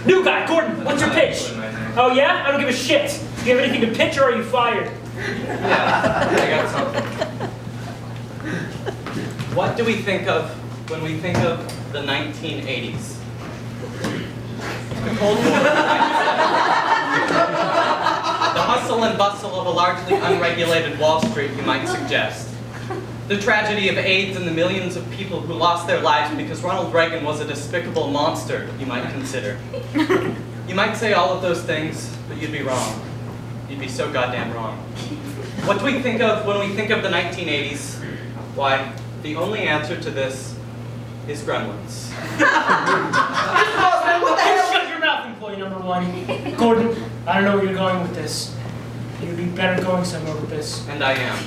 New guy, Gordon, what's your pitch? Oh yeah? I don't give a shit. Do you have anything to pitch or are you fired? Yeah, I got something. What do we think of when we think of the 1980s? The Cold War. The hustle and bustle of a largely unregulated Wall Street, you might suggest. The tragedy of AIDS and the millions of people who lost their lives because Ronald Reagan was a despicable monster, you might consider. You might say all of those things, but you'd be wrong. You'd be so goddamn wrong. What do we think of when we think of the 1980s? Why, the only answer to this is Gremlins. Shut your mouth, employee number one. Gordon, I don't know where you're going with this. You'd be better going somewhere with this. And I am.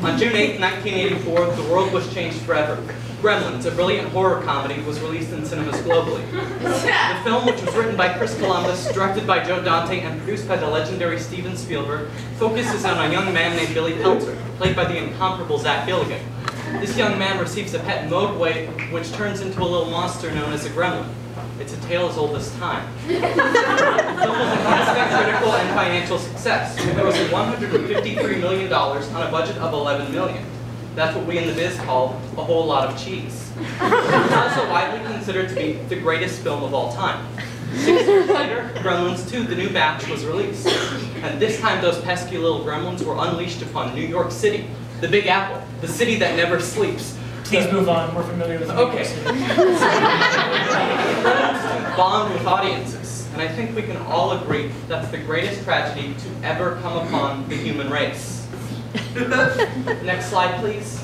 On June 8, 1984, the world was changed forever. Gremlins, a brilliant horror comedy, was released in cinemas globally. The film, which was written by Chris Columbus, directed by Joe Dante, and produced by the legendary Steven Spielberg, focuses on a young man named Billy Peltzer, played by the incomparable Zach Gilligan. This young man receives a pet mogwai, which turns into a little monster known as a gremlin. It's a tale as old as time. The film was a constant critical and financial success, grossing $153 million on a budget of $11 million. That's what we in the biz call a whole lot of cheese. It's also widely considered to be the greatest film of all time. 6 years later, Gremlins 2, the new batch, was released. And this time those pesky little gremlins were unleashed upon New York City, the Big Apple, the city that never sleeps. Please move on. We're familiar with Okay. Gremlins bombed with audiences, and I think we can all agree that's the greatest tragedy to ever come upon the human race. Next slide, please.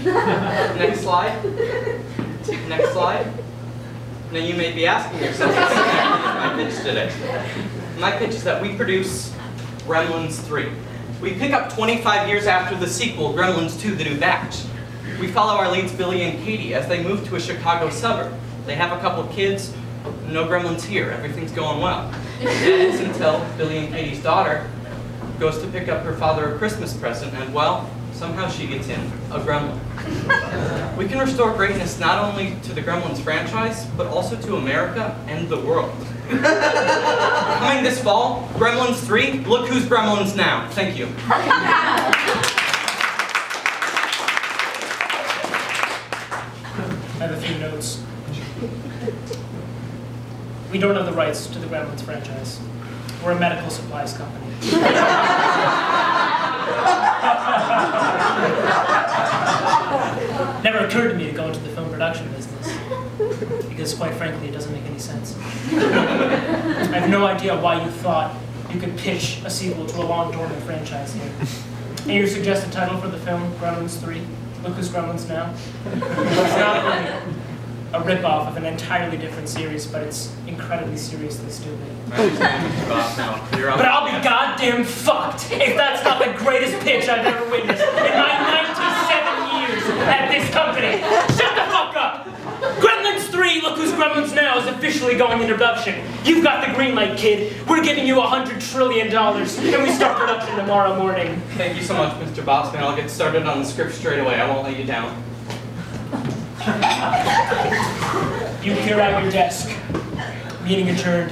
Next slide. Next slide. Now you may be asking yourself, what exactly is my pitch today? My pitch is that we produce Gremlins 3. We pick up 25 years after the sequel, Gremlins 2, the new batch. We follow our leads Billy and Katie as they move to a Chicago suburb. They have a couple of kids, no gremlins here, everything's going well. That is until Billy and Katie's daughter goes to pick up her father a Christmas present, and well, somehow she gets in a gremlin. We can restore greatness not only to the Gremlins franchise, but also to America and the world. Coming this fall, Gremlins 3, look who's Gremlins now. Thank you. I have a few notes. We don't have the rights to the Gremlins franchise. We're a medical supplies company. Never occurred to me to go into the film production business, because quite frankly, it doesn't make any sense. I have no idea why you thought you could pitch a sequel to a long-dormant franchise here. And your suggested title for the film, Gremlins 3, Look Who's Gremlins Now? It's not only a rip-off of an entirely different series, but it's incredibly seriously stupid. But I'll be goddamn fucked if that's not the greatest pitch I've ever witnessed in my 97 years at this company. Shut the fuck up! Gremlins 3, Look Who's Gremlins Now is officially going into production. You've got the green light, kid. We're giving you $100 trillion, and we start production tomorrow morning. Thank you so much, Mr. Bossman. I'll get started on the script straight away. I won't let you down. You clear out your desk. Meeting adjourned.